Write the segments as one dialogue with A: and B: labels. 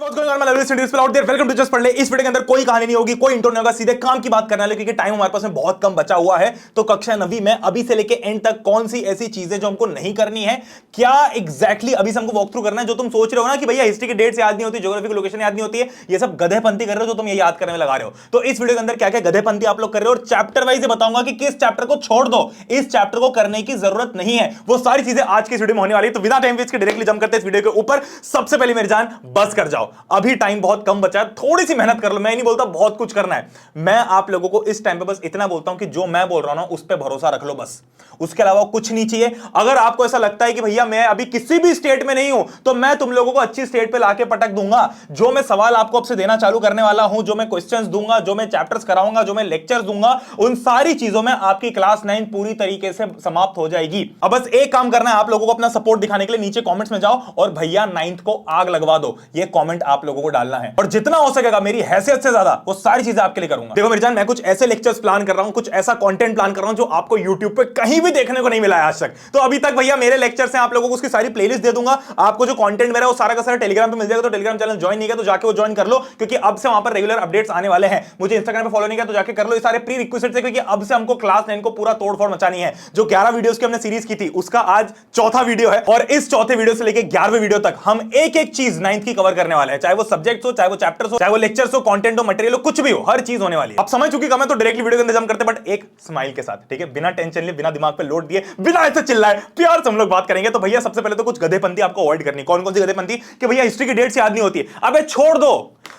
A: What's going on my lovely students out there, welcome to just पढ़ ले। इस video के अंदर कोई कहानी नहीं होगी, कोई इंट्रो नहीं होगा, सीधे काम की बात करने वाले क्योंकि टाइम हमारे पास में बहुत कम बचा हुआ है। तो कक्षा 9वीं में अभी से लेके एंड तक कौन सी ऐसी चीजें जो हमको नहीं करनी है, क्या एग्जैक्टली अभी से हमको वॉक थ्रू करना है। जो तुम सोच रहे हो ना कि भैया हिस्ट्री की डेट्स याद नहीं होती, ज्योग्राफी की लोकेशन याद नहीं होती है, ये सब गधेपंती कर रहे हो जो तुम ये याद करने में लगा रहे हो। तो इस वीडियो के अंदर क्या क्या गधेपंती आप लोग कर रहे हो और चैप्टर वाइज बताऊंगा कि किस चैप्टर को छोड़ दो, इस चैप्टर को करने की जरूरत नहीं है। वो सारी चीजें आज की इस वीडियो में होने वाली है। तो बिना टाइम वेस्ट के डायरेक्टली जंप करते हैं इस वीडियो के ऊपर। सबसे पहले मेरी जान बस कर जाओ, अभी टाइम बहुत कम बचा है, थोड़ी सी मेहनत कर लो। मैं नहीं बोलता बहुत कुछ करना है, मैं आप लोगों को इस टाइम पे बस इतना बोलता हूं कि जो मैं बोल रहा हूं ना उस पे भरोसा रख लो, बस उसके अलावा कुछ नहीं चाहिए। अगर आपको ऐसा लगता है कि भैया मैं अभी किसी भी स्टेट में नहीं हूं, तो मैं तुम लोगों को अच्छी स्टेट पे लाके पटक दूंगा। जो मैं सवाल आपको अब से देना चालू करने वाला हूं, जो मैं क्वेश्चंस दूंगा, जो मैं चैप्टर्स कराऊंगा, जो मैं लेक्चर्स दूंगा, उन सारी चीजों में आपकी क्लास 9 पूरी तरीके से समाप्त हो जाएगी। अब बस एक काम करना है, आप लोगों को अपना सपोर्ट दिखाने के लिए नीचे कमेंट्स में जाओ और भैया 9th को आग लगवा दो, ये कमेंट आप लोगों को डालना है। और जितना हो सकेगा मेरी हैसियत से ज्यादा वो सारी चीजें आपके लिए करूंगा। देखो मेरी जान, मैं कुछ ऐसे लेक्चर्स प्लान कर रहा हूं, कुछ ऐसा कंटेंट प्लान कर रहा हूं जो आपको YouTube पे कहीं भी देखने को नहीं मिला है आज तक। तो अभी तक भैया मेरे लेक्चर्स हैं, आप लोगों को उसकी सारी प्लेलिस्ट दे दूंगा। आपको जो कंटेंट मेरा वो सारा का सारा टेलीग्राम पे मिल जाएगा। तो टेलीग्राम चैनल ज्वाइन नहीं किया तो जाके वो ज्वाइन कर लो, क्योंकि अब से वहां पर रेगुलर अपडेट्स आने वाले हैं। मुझे इंस्टाग्राम पे फॉलो नहीं किया तो जाके कर लो, ये सारे प्री रिक्विजिट्स है, क्योंकि अब से हमको क्लास 9 को पूरा तोड़फोड़ मचानी है। जो 11 वीडियोस की हमने सीरीज की थी उसका आज चौथा वीडियो है, और इस चौथे वीडियो से लेकर 11वें वीडियो तक हम एक एक चीज 9th की कवर करने वाले हैं। चाहे वो सब्जेक्ट हो, चाहे वो चैप्टर्स हो, चाहे वो लेक्चर्स हो, कंटेंट हो, मटेरियल हो, कुछ भी हो, हर चीज होने वाली है। अब समझ चुकी मैं तो डायरेक्टली वीडियो के अंदर जंप करते, बट एक स्माइल के साथ, ठीक है, बिना टेंशन लिए, बिना दिमाग पे लोड दिए, बिना ऐसे चिल्लाए, प्यार से हम लोग बात करेंगे। तो भैया सबसे पहले तो कुछ गधेपंती आपको अवॉइड करनी। कौन कौन सी गधेपंती? कि भैया हिस्ट्री की डेट्स याद नहीं होती है, अबे छोड़ दो,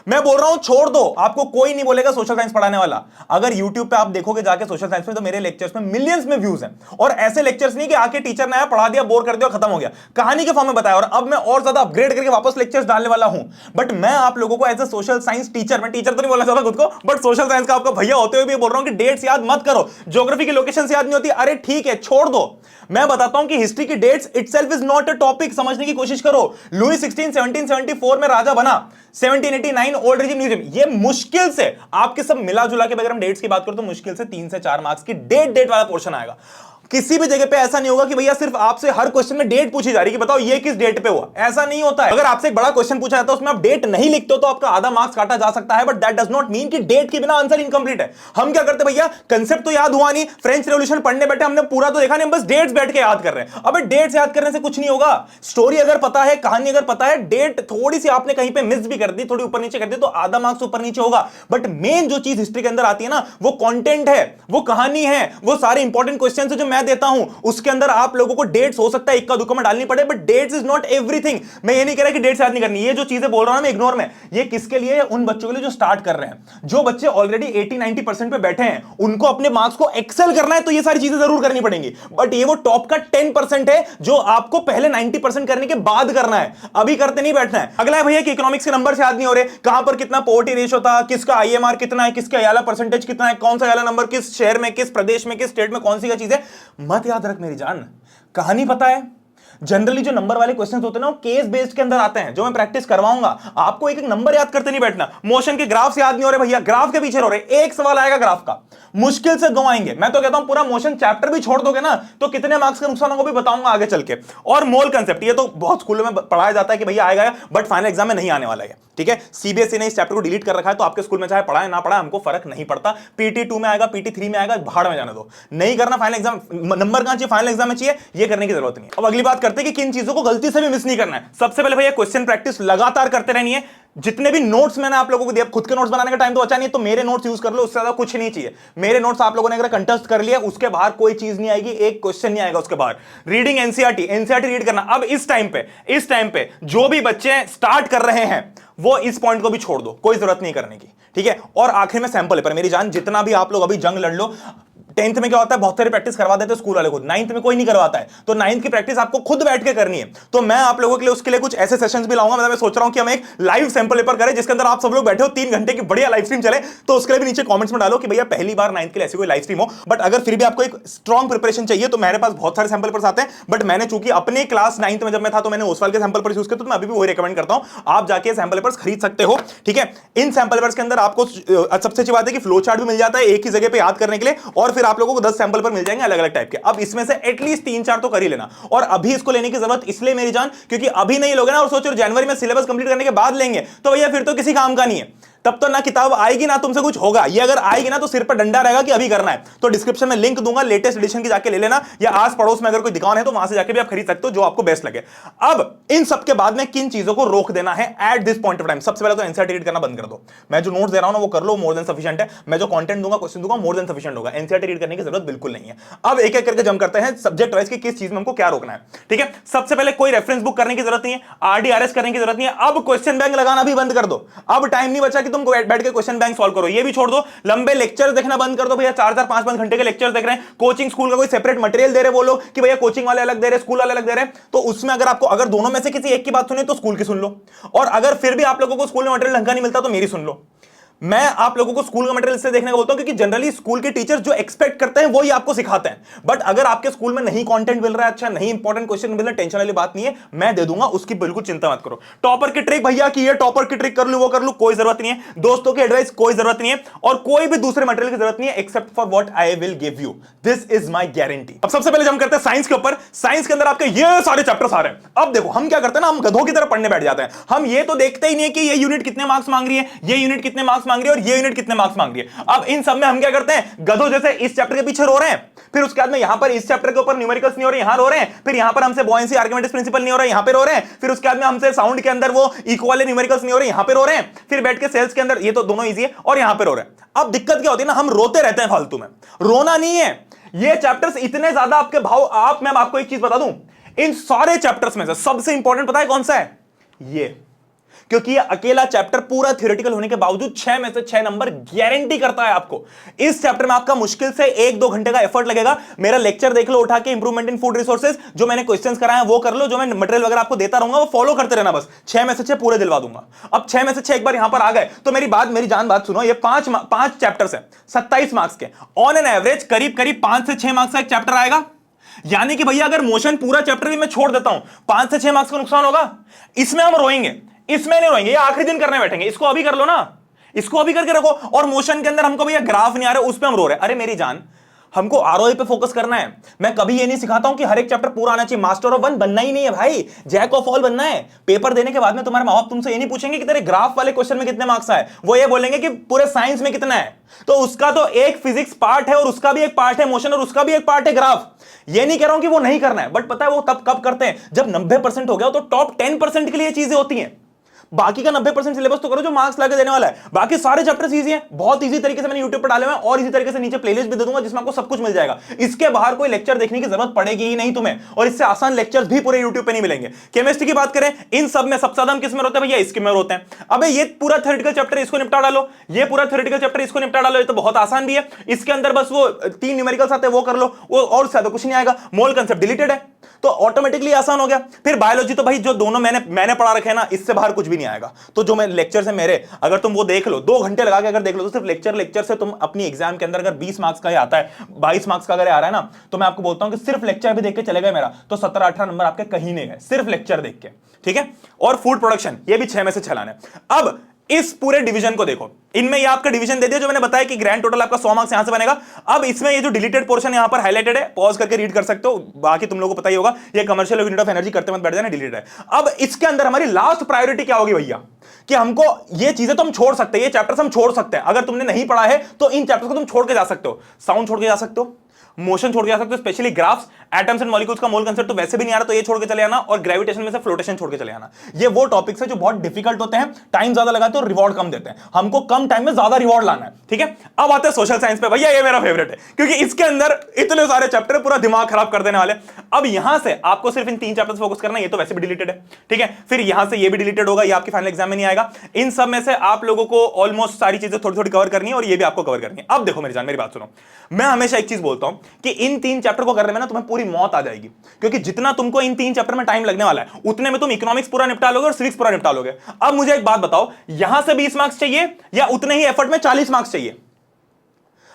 A: मैं बोल रहा हूं छोड़ दो। आपको कोई नहीं बोलेगा सोशल साइंस पढ़ाने वाला। अगर YouTube पे आप देखोगे जाके सोशल साइंस में, तो मेरे लेक्चर्स में मिलियंस में व्यूज हैं। और ऐसे लेक्चर्स नहीं कि आके टीचर ने आया, पढ़ा दिया, बोर कर दिया, खत्म हो गया, कहानी के फॉर्म में बताया। और अब मैं और ज्यादा अपग्रेड करके वापस लेक्चर्स डालने वाला हूं। बट मैं आप लोगों को as a social science teacher, मैं टीचर तो नहीं बोलना चाहता खुद को, बट सोशल साइंस का आपका भैया होते हुए भी बोल रहा हूं कि डेट्स याद मत करो, ज्योग्राफी की लोकेशन याद नहीं होती, अरे ठीक है छोड़ दो। मैं बताता हूं कि हिस्ट्री की dates itself is not a topic, समझने की कोशिश करो। लुई 16 1774 में राजा बना, 1789 ओल्ड रिजिम न्यू रिजिम, ये मुश्किल से आपके सब मिला जुला के, अगर हम डेट्स की बात करें तो मुश्किल से 3 से 4 मार्क्स की डेट वाला पोर्शन आएगा। किसी भी जगह पे ऐसा नहीं होगा कि भैया सिर्फ आपसे हर क्वेश्चन में डेट पूछी जा रही है कि बताओ ये किस डेट पे हुआ, ऐसा नहीं होता है। अगर आपसे एक बड़ा क्वेश्चन पूछा जाता है उसमें आप डेट नहीं लिखते हो तो आपका आधा मार्क्स काटा जा सकता है, but that does not mean कि डेट के बिना आंसर इनकम्प्लीट है। हम क्या करते भैया, कंसेप्ट तो याद हुआ नहीं, फ्रेंच रेवोल्यूशन पढ़ने बैठे, हमने पूरा तो देखा नहीं, बस डेट्स बैठ के याद कर रहे हैं। अब डेट्स याद करने से कुछ नहीं होगा। स्टोरी अगर पता है, कहानी अगर पता है, डेट थोड़ी सी आपने कहीं पे मिस भी कर दी, थोड़ी ऊपर नीचे कर दी, तो आधा मार्क्स ऊपर नीचे होगा। बट मेन जो चीज हिस्ट्री के अंदर आती है ना, वो कंटेंट है, वो कहानी है, वो सारे इंपॉर्टेंट क्वेश्चन है जो मैं देता हूं। उसके अंदर आप लोगों को डेट्स हो सकता है इक्का दुक्का में डालनी पड़े, but dates is not everything. मैं ये नहीं कह रहा कि डेट्स याद नहीं करनी, ये जो चीजें बोल रहा हूं मैं इग्नोर में, ये किसके लिए है? उन बच्चों के लिए जो स्टार्ट कर रहे हैं। जो बच्चे ऑलरेडी 80-90% पे बैठे हैं, उनको अपने मार्क्स को एक्सेल करना है, तो ये सारी चीजें जरूर करनी पड़ेंगी। बट ये वो टॉप का 10% है जो आपको पहले 90% करने के बाद करना है, अभी करते नहीं बैठना है। अगला है भैया कि इकोनॉमिक्स के नंबर से याद नहीं हो रहे, कहां पर कितना पॉवर्टी रेशियो था, किसका IMR कितना है, किसका अयाला परसेंटेज कितना है, कौन सा अयाला नंबर किस शहर में, किस प्रदेश में, किस स्टेट में, कौन सी क्या चीज है, मत याद रख मेरी जान, कहानी पता है। जनरली जो नंबर वाले क्वेश्चंस होते हैं ना, वो केस बेस्ड के अंदर आते हैं, जो मैं प्रैक्टिस करवाऊंगा। आपको एक एक नंबर याद करते नहीं बैठना। मोशन के ग्राफ्स याद नहीं हो रहे भैया, ग्राफ के पीछे हो रहे, एक सवाल आएगा ग्राफ का, मुश्किल से 2 आएंगे। मैं तो कहता हूं पूरा मोशन चैप्टर भी छोड़ दोगे ना तो कितने मार्क्स का नुकसान होगा भी बताऊंगा आगे चल के। और मोल कंसेप्ट, ये तो बहुत स्कूलों में पढ़ाया जाता है कि भैया आएगा, बट फाइनल एग्जाम में नहीं आने वाला है, ठीक है। CBSE ने इस चैप्टर को डिलीट कर रखा है, तो आपके स्कूल में चाहे पढ़ाए ना पढ़ाए हमको फर्क नहीं पड़ता। PT2 में आएगा, PT3 में आएगा, भाड़ में जाने दो, नहीं करना। फाइनल एग्जाम नंबर कहां चाहिए, फाइनल एग्जाम में चाहिए, ये करने की जरूरत नहीं। अब अगली बात करते हैं कि किन चीजों को गलती से भी मिस नहीं करना है। सबसे पहले भैया क्वेश्चन प्रैक्टिस लगातार करते रहनी है। जितने भी नोट्स मैंने आप लोगों को दिया, खुद के नोट्स बनाने का टाइम तो बचा नहीं है, तो मेरे नोट्स यूज कर लो, उससे ज्यादा कुछ नहीं चाहिए। मेरे नोट्स आप लोगों ने अगर कंटेस्ट कर लिया, उसके बाहर कोई चीज नहीं आएगी, एक क्वेश्चन नहीं आएगा उसके बाहर। रीडिंग एनसीईआरटी रीड करना। अब इस टाइम पे जो भी बच्चे स्टार्ट कर रहे हैं वो इस पॉइंट को भी छोड़ दो, कोई जरूरत नहीं करने की, ठीक है। और आखिर में सैंपल पेपर, मेरी जान जितना भी आप लोग अभी जंग लड़ लो, 10th में क्या होता है, बहुत सारी प्रैक्टिस करवा देते हैं स्कूल वाले खुद, 9th में कोई नहीं करवाता है, तो 9th की प्रैक्टिस आपको खुद बैठ के करनी है। तो मैं आप लोगों के लिए उसके लिए कुछ ऐसे सेशंस भी लाऊंगा। मैं सोच रहा हूं कि हम एक लाइव सैंपल पेपर करें जिसके अंदर आप सब लोग बैठे हो, 3 घंटे की बढ़िया लाइव स्ट्रीम चले। तो उसके लिए भी नीचे कमेंट्स में डालो कि भैया पहली बार 9th के लिए ऐसी कोई लाइव स्ट्रीम हो। बट अगर फिर भी आपको एक स्ट्रॉन्ग प्रिपरेशन चाहिए तो मेरे पास बहुत सारे सैंपल पेपर्स आते हैं, बट मैंने चूंकि अपने क्लास 9th में जब मैं था तो मैंने ओसवाल के सैंपल पेपर्स यूज किए, तो मैं अभी भी वही रिकमेंड करता हूं, आप जाके सैंपल पेपर्स खरीद सकते हो, ठीक है। इन सैंपल पेपर्स के अंदर आपको सबसे अच्छी बात है कि फ्लो चार्ट भी मिल जाता है एक ही जगह पे याद करने के लिए, और फिर फिर आप लोगों को 10 सैंपल पर मिल जाएंगे अलग अलग टाइप के। अब इसमें से एटलीस्ट 3-4 तो कर ही लेना, और अभी इसको लेने की जरूरत इसलिए मेरी जान, क्योंकि अभी नहीं लोगे ना और सोचो जनवरी में सिलेबस कंप्लीट करने के बाद लेंगे, तो भैया फिर तो किसी काम का नहीं है। तब तो ना किताब आएगी ना तुमसे कुछ होगा। ये अगर आएगी ना तो सिर पर डंडा रहेगा कि अभी करना है। तो डिस्क्रिप्शन में लिंक दूंगा, लेटेस्ट एडिशन की जाके ले लेना, या आस पड़ोस में अगर कोई दुकान है तो वहां से जाके भी आप खरीद सकते हो, जो आपको बेस्ट लगे। अब इन सब के बाद में किन चीजों को रोक देना है at this point of time? सबसे पहले तो एनसीईआरटी रीड करना बंद कर दो। मैं जो नोट्स दे रहा हूं ना वो कर लो, मोर देन सफिशिएंट है। मैं जो कंटेंट दूंगा, क्वेश्चन दूंगा, मोर देन सफिशिएंट होगा। एनसीईआरटी रीड करने की जरूरत बिल्कुल नहीं है। अब एक एक करके जम करते हैं सब्जेक्ट वाइज की किस चीज में हमको क्या रोकना है। ठीक है, सबसे पहले कोई रेफरेंस बुक करने की जरूरत नहीं है, आरडीआरएस करने की जरूरत नहीं है। अब क्वेश्चन बैंक लगाना भी बंद कर दो। अब टाइम नहीं बचा कि तुम बैठ के क्वेश्चन बैंक सॉल्व करो, ये भी छोड़ दो। लंबे लेक्चर देखना बंद कर दो भैया, 4-4 5-5 घंटे के लेक्चर देख रहे हैं। कोचिंग स्कूल का कोई सेपरेट मटेरियल दे रहे बोलो कि भैया कोचिंग वाले अलग दे रहे, स्कूल वाले अलग दे रहे, तो उसमें अगर आपको अगर दोनों में से किसी एक की बात सुने तो स्कूल की सुन लो, और अगर फिर भी आप लोगों को स्कूल में मटेरियल ढंग का नहीं मिलता तो मेरी सुन लो। मैं आप लोगों को स्कूल का मटेरियल इससे देखने को बोलता हूं क्योंकि जनरली स्कूल के टीचर्स जो एक्सपेक्ट करते हैं वो ही आपको सिखाते हैं। बट अगर आपके स्कूल में नहीं कंटेंट मिल रहा है, अच्छा नहीं इंपॉर्टेंट क्वेश्चन मिल रहा है, टेंशन वाली बात नहीं है, मैं दे दूंगा, उसकी बिल्कुल चिंता मत करो। टॉपर की ट्रिक भैया की ये टॉपर की ट्रिक कर लूं वो कर लूं, कोई जरूरत नहीं है। दोस्तों की एडवाइस कोई जरूरत नहीं है, और कोई भी दूसरे मटेरियल की जरूरत नहीं है except for what I will give you. This is my guarantee. अब सबसे पहले हम करते हैं साइंस के ऊपर। साइंस के अंदर आपके ये सारे चैप्टर्स आ रहे हैं। अब देखो हम क्या करते हैं ना, हम गधों की तरह पढ़ने बैठ जाते हैं। हम ये तो देखते ही नहीं कि ये यूनिट कितने मार्क्स मांग रही है, ये यूनिट कितने मार्क्स मांग रही है, और ये यूनिट कितने मार्क्स मांग रही है। अब इन सब में हम क्या करते हैं, गधों जैसे इस चैप्टर के पीछे रो रहे हैं, फिर उसके बाद में यहां पर इस चैप्टर के ऊपर न्यूमेरिकल्स नहीं हो रहे, यहां रो रहे हैं, फिर यहां पर हमसे बॉयंसी आर्गुमेंटस प्रिंसिपल नहीं हो रहा है, यहां पे रो रहे हैं, फिर उसके बाद में हमसे साउंड के अंदर वो इक्वल न्यूमेरिकल्स नहीं हो रहे, यहां पे रो रहे हैं, फिर बैठ के सेल्स के अंदर ये तो दोनों इजी है और यहां पे रो रहे हैं। अब दिक्कत क्या होती है ना, हम रोते रहते हैं फालतू में। रोना नहीं है, ये चैप्टर्स इतने ज्यादा आपके भाव आप, मैं आपको एक चीज बता दूं, इन सारे चैप्टर्स में से सबसे इंपॉर्टेंट पता है कौन सा है? ये, क्योंकि ये अकेला चैप्टर पूरा थ्योरेटिकल होने के बावजूद 6 में से 6 नंबर गारंटी करता है आपको। इस चैप्टर में आपका मुश्किल से 1-2 घंटे का एफर्ट लगेगा। मेरा लेक्चर देख लो उठा के, इंप्रूवमेंट इन फूड रिसोर्सेज, जो मैंने क्वेश्चंस कराए हैं वो कर लो, जो मैं मटेरियल वगैरह आपको देता रहूंगा वो फॉलो करते रहना, बस 6 में से 6 पूरे दिलवा दूंगा। अब 6 में से 6 एक बार यहां पर आ गए तो मेरी जान बात सुनो, ये 5 चैप्टर्स है 27 मार्क्स के, ऑन एन एवरेज करीब करीब 5 से 6 मार्क्स का एक चैप्टर आएगा। यानी कि भैया अगर मोशन पूरा चैप्टर भी मैं छोड़ देता हूं 5 से 6 मार्क्स का नुकसान होगा। इसमें हम रोएंगे, इसमें नहीं रोएंगे, ये आखिरी दिन करने बैठेंगे। इसको अभी कर लो ना, इसको अभी करके रखो। और मोशन के अंदर हमको भैया ग्राफ नहीं आ रहा, उस पे हम रो रहे हैं। अरे मेरी जान, हमको आरओआई पे फोकस करना है। मैं कभी ये नहीं सिखाता हूं कि हर एक चैप्टर पूरा आना चाहिए। मास्टर ऑफ वन बनना ही नहीं है भाई, जैक ऑफ ऑल बनना है। पेपर देने के बाद में तुम्हारे माँ बाप तुमसे ये नहीं पूछेंगे कि तेरे ग्राफ वाले क्वेश्चन में कितने मार्क्स आए, वो ये बोलेंगे कि पूरे साइंस में कितना है। तो उसका तो एक फिजिक्स पार्ट है और उसका भी एक पार्ट है मोशन और उसका भी एक पार्ट है ग्राफ। ये नहीं कह रहा हूं कि वो नहीं करना है, बट पता है वो तब कब करते हैं जब 90% हो गया तो टॉप 10% के लिए चीजें होती हैं। बाकी का 90% सिलेबस तो करो जो मार्क्स लाके देने वाला है। बाकी सारे चैप्टर्स इजी हैं, बहुत इजी तरीके से मैंने YouTube पर डाले हुए हैं, और इसी तरीके से नीचे प्लेलिस्ट भी दे दूंगा जिसमें आपको सब कुछ मिल जाएगा। इसके बाहर कोई लेक्चर देखने की जरूरत पड़ेगी ही नहीं तुम्हें, और इससे आसान लेक्चर्स भी पूरे YouTube पे नहीं मिलेंगे। केमिस्ट्री की बात करें, इन सब में सबसे ज्यादा हम किस में रोते हैं भैया? इसके में रोते हैं। अबे ये पूरा थ्योरेटिकल चैप्टर इसको निपटा डालो, ये पूरा थ्योरेटिकल चैप्टर इसको निपटा डालो, ये तो बहुत आसान भी है। इसके अंदर बस वो 3 न्यूमेरिकल्स आते हैं वो कर लो, वो और ज्यादा कुछ नहीं आएगा। मोल कांसेप्ट डिलीटेड है तो ऑटोमेटिकली आसान हो गया। फिर बायोलॉजी तो भाई जो दोनों मैंने पढ़ा रखे हैं ना, इससे बाहर कुछ भी नहीं आएगा। तो जो मैं लेक्चर है मेरे, अगर तुम वो देख लो 2 घंटे लगा के अगर देख लो तो सिर्फ लेक्चर से तुम अपनी एग्जाम के अंदर अगर 20 मार्क्स का ही आता है, 22 मार्क्स का अगर आ रहा है ना, तो मैं आपको बोलता हूं कि सिर्फ लेक्चर भी देख के चले गए मेरा तो 17-18 नंबर आपके कहीं नहीं गए, सिर्फ लेक्चर देख के। ठीक है, और फूड प्रोडक्शन ये भी 6 में से 6 लाने। अब इस पूरे डिवीजन को देखो, इनमें ये आपका डिवीजन दे दिया जो मैंने बताया कि ग्रैंड टोटल आपका 100 मार्क्स यहां से बनेगा। अब इसमें ये जो डिलीटेड पोर्शन यहां पर हाईलाइटेड है, पॉज करके रीड कर सकते हो, बाकी तुम लोगों को पता ही होगा, ये कमर्शियल यूनिट ऑफ एनर्जी करते मत बैठ जाना, डिलीटेड है। अब इसके अंदर हमारी लास्ट प्रायोरिटी क्या होगी भैया, कि हमको ये चीजें तो हम छोड़ सकते हैं, ये चैप्टर्स हम छोड़ सकते हैं। अगर तुमने नहीं पढ़ा है तो इन चैप्टर्स को तुम छोड़ के जा सकते हो। साउंड छोड़ के जा सकते हो, मोशन छोड़ के जा सकते हो, specially graphs, atoms and molecules का मोल कांसेप्ट तो वैसे भी नहीं आ रहा तो ये छोड़ के चले आना, और ग्रेविटेशन में से फ्लोटेशन छोड़ के चले आना। ये वो टॉपिक्स है जो बहुत डिफिकल्ट होते हैं, टाइम ज्यादा लगाते हैं और रिवॉर्ड कम देते हैं। हमको कम टाइम में ज्यादा रिवॉर्ड लाना है। ठीक है, अब आते हैं सोशल साइंस पे। भैया ये मेरा फेवरेट है क्योंकि इसके अंदर इतने सारे चैप्टर पूरा दिमाग खराब कर देने वाले। अब यहां से आपको सिर्फ इन 3 चैप्टर्स फोकस करना है, ये तो वैसे भी डिलीटेड है। ठीक है, फिर यहां से ये भी डिलीटेड होगा, ये आपके फाइनल एग्जाम में नहीं आएगा। इन सब में से आप लोगों को ऑलमोस्ट सारी चीजें थोड़ी थोड़ी कवर करनी है और ये भी आपको कवर करनी है। अब देखो मेरी जान, मेरी बात सुनो, मैं हमेशा एक चीज बोलता हूं कि इन 3 चैप्टर को करने में ना तुम्हें पूरी मौत आ जाएगी, क्योंकि जितना तुमको इन 3 चैप्टर में टाइम लगने वाला है उतने में तुम इकोनॉमिक्स पूरा निपटा लोगे और सिविक्स पूरा निपटा लोगे। अब मुझे एक बात बताओ, यहां से 20 मार्क्स चाहिए या उतने ही एफर्ट में 40 मार्क्स चाहिए?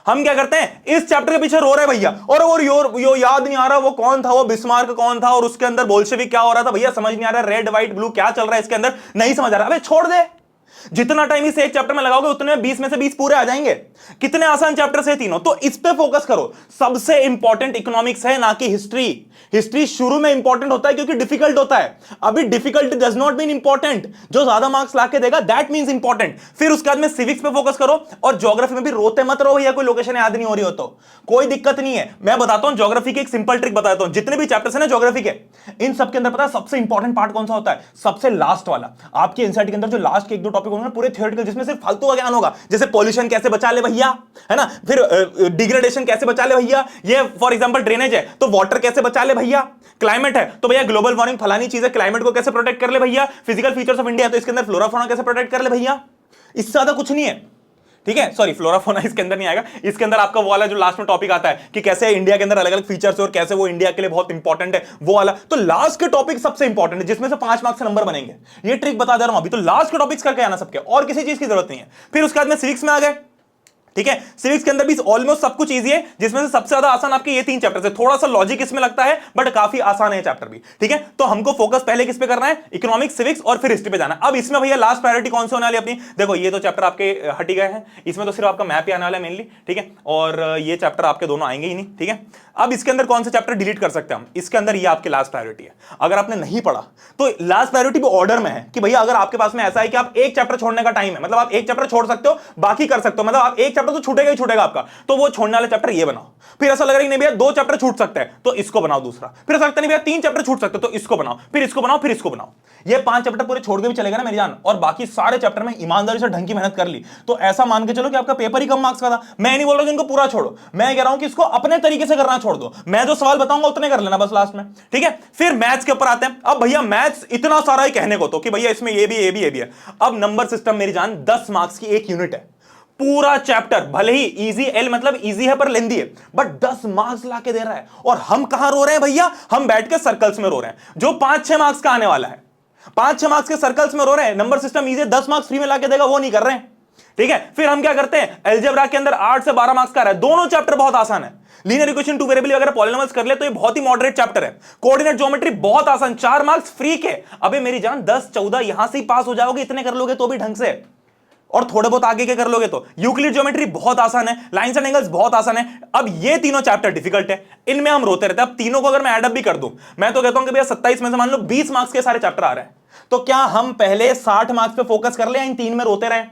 A: हम क्या करते हैं, इस चैप्टर के पीछे रो रहे भैया, और वो यो याद नहीं आ रहा वो कौन था, वो बिस्मार्क कौन था, और उसके अंदर बोल्शेविक क्या हो रहा था, भैया समझ नहीं आ रहा, रेड व्हाइट ब्लू क्या चल रहा है इसके अंदर, नहीं समझ आ रहा। अबे छोड़ दे, जितना टाइम इस एक चैप्टर में लगाओगे उतने में 20 में से 20 पूरे आ जाएंगे। कितने आसान चैप्टर से तीनों, तो इस पे फोकस करो। सबसे इंपॉर्टेंट इकोनॉमिक्स है, ना कि हिस्ट्री। हिस्ट्री शुरू में इंपॉर्टेंट होता है क्योंकि डिफिकल्ट होता है। अभी difficult does not mean important, जो ज्यादा मार्क्स लाके देगा दैट मींस इंपॉर्टेंट। फिर उसके बाद में सिविक्स पे फोकस करो, और ज्योग्राफी में भी रोते मत रहो भैया कोई लोकेशन याद नहीं हो रही हो तो, कोई दिक्कत नहीं है। मैं बताता हूं ज्योग्राफी की एक सिंपल ट्रिक बताता हूं। जितने भी चैप्टर्स है ना ज्योग्राफी के, इन सबके अंदर पता है सबसे इंपॉर्टेंट पार्ट कौन सा होता है? सबसे लास्ट वाला। आपके एनसीईआरटी के अंदर जो लास्ट के एक दो टॉपिक होंगे पूरे थ्योरेटिकल, जिसमें सिर्फ फालतू का ज्ञान होगा, जैसे पॉल्यूशन कैसे बचा ले भैया, है ना, फिर डिग्रेडेशन कैसे बचा ले भैया, ये फॉर एग्जांपल ड्रेनेज है तो वाटर कैसे बचा ले भैया, क्लाइमेट है तो भैया ग्लोबल वार्मिंग फलानी चीज है, क्लाइमेट को कैसे प्रोटेक्ट कर ले भैया, फिजिकल फीचर्स ऑफ इंडिया तो इसके अंदर फ्लोरा फौना कैसे प्रोटेक्ट कर ले भैया। इससे ज्यादा कुछ नहीं है, ठीक है। सॉरी, फ्लोरा फौना इसके अंदर नहीं आएगा। इसके अंदर आपका वो वाला जो लास्ट में टॉपिक आता है कि कैसे इंडिया के अंदर अलग अलग फीचर्स है और कैसे वो इंडिया के लिए बहुत इंपॉर्टेंट है, वो वाला। तो लास्ट के टॉपिक सबसे इंपॉर्टेंट है, जिसमें से 5 मार्क्स से नंबर बनेंगे। ये ट्रिक बता दे रहा हूं अभी, तो लास्ट के टॉपिक्स करके आना सबके, और किसी चीज की जरूरत नहीं है। फिर उसके बाद में सिविक्स में आ गए, ठीक है। सिविक्स के अंदर भी ऑलमोस्ट सब कुछ इजी है, जिसमें से सबसे ज्यादा आसान आपके ये 3 चैप्टर है। थोड़ा सा लॉजिक इसमें लगता है बट काफी आसान है चैप्टर भी, ठीक है। तो हमको फोकस पहले किस पे करना है? इकोनॉमिक्स, सिविक्स और फिर हिस्ट्री पे जाना। अब इसमें भैया लास्ट प्रायोरिटी कौन से होने वाली अपनी? देखो ये तो चैप्टर आपके हट ही गए हैं, इसमें तो सिर्फ आपका मैप ही आने वाला है मेनली, ठीक है। और ये चैप्टर आपके दोनों आएंगे ही नहीं, ठीक है। अब इसके अंदर कौन से चैप्टर डिलीट कर सकते हैं हम? इसके अंदर ये आपके लास्ट प्रायोरिटी है। अगर आपने नहीं पढ़ा तो लास्ट प्रायोरिटी भी ऑर्डर में है कि भैया अगर आपके पास में ऐसा है कि आप एक चैप्टर छोड़ने का टाइम है, मतलब आप एक चैप्टर छोड़ सकते हो, बाकी कर सकते हो, मतलब आप एक चैप्टर तो छूटेगा ही छूटेगा आपका, तो वो छोड़ने वाला चैप्टर ये बनाओ। फिर ऐसा लग रहा है नहीं भैया 2 चैप्टर छूट सकते हैं तो इसको बनाओ दूसरा, फिर ऐसा लगता नहीं भैया 3 चैप्टर छूट सकते हैं तो इसको बनाओ, फिर इसको बनाओ, फिर इसको बनाओ। ये 5 चैप्टर पूरे छोड़ के भी चलेगा ना मेरी जान, और बाकी सारे चैप्टर में ईमानदारी से ढंग की मेहनत कर ली, तो ऐसा मान के चलो कि आपका पेपर ही कम मार्क्स का था। मैं नहीं बोल रहा कि इनको पूरा छोड़ो, मैं कह रहा हूं कि इसको अपने तरीके से करना छोड़ दो। मैं जो सवाल बताऊंगा उतने कर लेना बस लास्ट में, ठीक है। फिर मैथ्स के ऊपर आते हैं। अब भैया मैथ्स इतना सारा ही कहने को तो कि भैया इसमें ये भी ये भी ये भी है। अब नंबर सिस्टम मेरी जान 10 मार्क्स की एक यूनिट है, पूरा चैप्टर भले ही इजी, एल मतलब इजी है पर लेंदी है, बट 10 मार्क्स लाके दे रहा है। और हम कहां रो रहे हैं भैया? हम बैठ के सर्कल्स में रो रहे हैं, जो 5-6 मार्क्स का आने वाला है। 5-6 मार्क्स के सर्कल्स में रो रहे हैं। Number system easy, 10 marks free में लाके देगा, वो नहीं कर रहे हैं, ठीक है। फिर हम क्या करते हैं? अलजेब्रा के अंदर 8 से 12 मार्क्स का रहा है, दोनों चैप्टर बहुत आसान है। लीनियर इक्वेशन, टू वेरिएबल वगैरह पॉलिनोमियल्स कर ले तो ये बहुत ही मॉडरेट चैप्टर है। कोऑर्डिनेट ज्योमेट्री बहुत आसान, 4 मार्क्स फ्री के। अबे मेरी जान 10-14 यहां से ही पास हो जाओगे, इतने कर लोगे तो भी ढंग से, और थोड़े बहुत आगे के कर लोगे तो। यूक्लिड ज्योमेट्री बहुत आसान है, लाइंस एंड एंगल्स बहुत आसान है। अब ये तीनों चैप्टर डिफिकल्ट है, इनमें हम रोते रहते हैं। अब तीनों को अगर मैं एडअप भी कर दूं, मैं तो कहता हूं कि भैया 27 में से मान लो 20 मार्क्स के सारे चैप्टर आ रहे हैं, तो क्या हम पहले 60 मार्क्स पे फोकस कर ले या इन 3 में रोते रहें?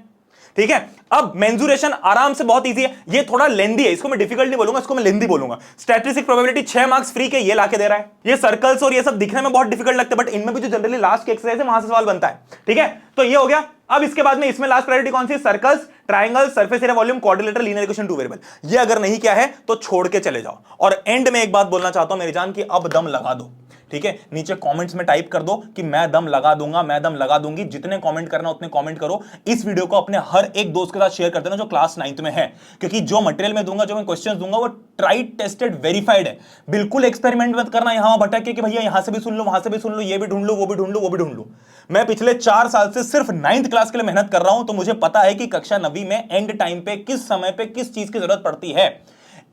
A: ठीक है। अब मेंजुरेशन आराम से बहुत इजी है, ये थोड़ा लेंदी है, इसको मैं डिफिकल्ट नहीं बोलूंगा, इसको मैं लेंदी बोलूंगा। स्टैटिस्टिक प्रोबेबिलिटी 6 मार्क्स फ्री के ये लाके दे रहा है। ये सर्कल्स और ये सब दिखने में बहुत डिफिकल्ट लगते हैं, बट इनमें भी जो जनरली लास्ट की एक्सरसाइज है वहां से सवाल बनता है, ठीक है। तो ये हो गया। अब इसके बाद में इसमें लास्ट प्रायोरिटी कौन सी? Circles, triangle, surface area, volume, quadrilateral, linear equation, two variable. ये अगर नहीं किया है तो छोड़ के चले जाओ। और एंड में एक बात बोलना चाहता हूं मेरी जान की, अब दम लगा दो, ठीक है। नीचे कमेंट्स में टाइप कर दो कि मैं दम लगा दूंगा, मैं दम लगा दूंगी। जितने कमेंट करना उतने कमेंट करो। इस वीडियो को अपने हर एक दोस्त के साथ शेयर कर देना जो क्लास 9th में है, क्योंकि जो मटेरियल मैं दूंगा, जो मैं क्वेश्चंस दूंगा, वो ट्राइड टेस्टेड वेरीफाइड है। बिल्कुल एक्सपेरिमेंट मत करना यहां वहां भटक के कि भैया यहां से भी सुन लो, वहां से भी सुन लो, ये भी ढूंढ लो, वो भी ढूंढ लो, वो भी ढूंढ लो। मैं पिछले 4 साल से सिर्फ 9th क्लास के लिए मेहनत कर रहा हूं, तो मुझे पता है कि कक्षा 9वीं में एंड टाइम पे किस समय पे किस चीज की जरूरत पड़ती है।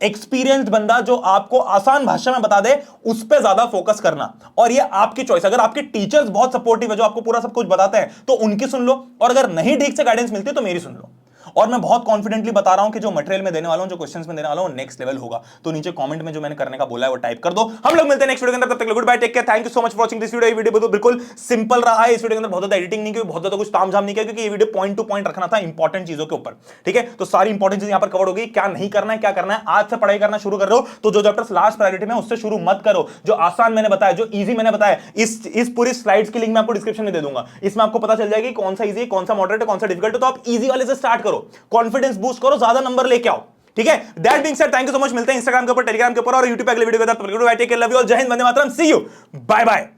A: एक्सपीरियंस्ड बंदा जो आपको आसान भाषा में बता दे, उस पे ज्यादा फोकस करना। और ये आपकी चॉइस। अगर आपके टीचर्स बहुत सपोर्टिव है, जो आपको पूरा सब कुछ बताते हैं, तो उनकी सुन लो, और अगर नहीं ठीक से गाइडेंस मिलती तो मेरी सुन लो। और मैं बहुत कॉन्फिडेंटली बता रहा हूं कि जो मटेरियल में देने वाला हूं, जो क्वेश्चंस में देने वाला हूं, नेक्स्ट लेवल होगा। तो नीचे कमेंट में जो मैंने करने का बोला है वो टाइप कर दो। हम लोग मिलते हैं नेक्स्ट वीडियो के अंदर, तब तक good bye, take care, thank you so much for watching this video. ये वीडियो बिल्कुल सिंपल रहा है, इस वीडियो के अंदर बहुत ज्यादा एडिटिंग नहीं की, बहुत ज्यादा कुछ तामझाम नहीं किया, क्योंकि ये वीडियो पॉइंट टू पॉइंट रखना था इंपॉर्टेंट चीजों के ऊपर, ठीक है। तो सारी इंपॉर्टेंट चीजें यहां पर कवर होगी, क्या नहीं करना है, क्या करना है। आज से पढ़ाई करना शुरू कर रहे हो तो जो चैप्टर्स लास्ट प्रायोरिटी में उससे शुरू मत करो। जो आसान मैंने बताया, जो इजी मैंने बताया, इस पूरी स्लाइड्स की लिंक मैं आपको डिस्क्रिप्शन में दे दूंगा। इसमें आपको पता चल जाएगी कौन सा इजी, कौन सा मॉडरेट है, कौन सा डिफिकल्ट है। तो आप इजी वाले से स्टार्ट करो, कॉन्फिडेंस बूस्ट करो, ज्यादा नंबर लेके आओ, ठीक है। That being said, thank you so much. मिलते हैं इंस्टाग्राम के ऊपर, टेलीग्राम के ऊपर और यूट्यूब पे अगले वीडियो के साथ। लव यू ऑल, जय हिंद, वंदे मातरम, सी यू, बाय बाय।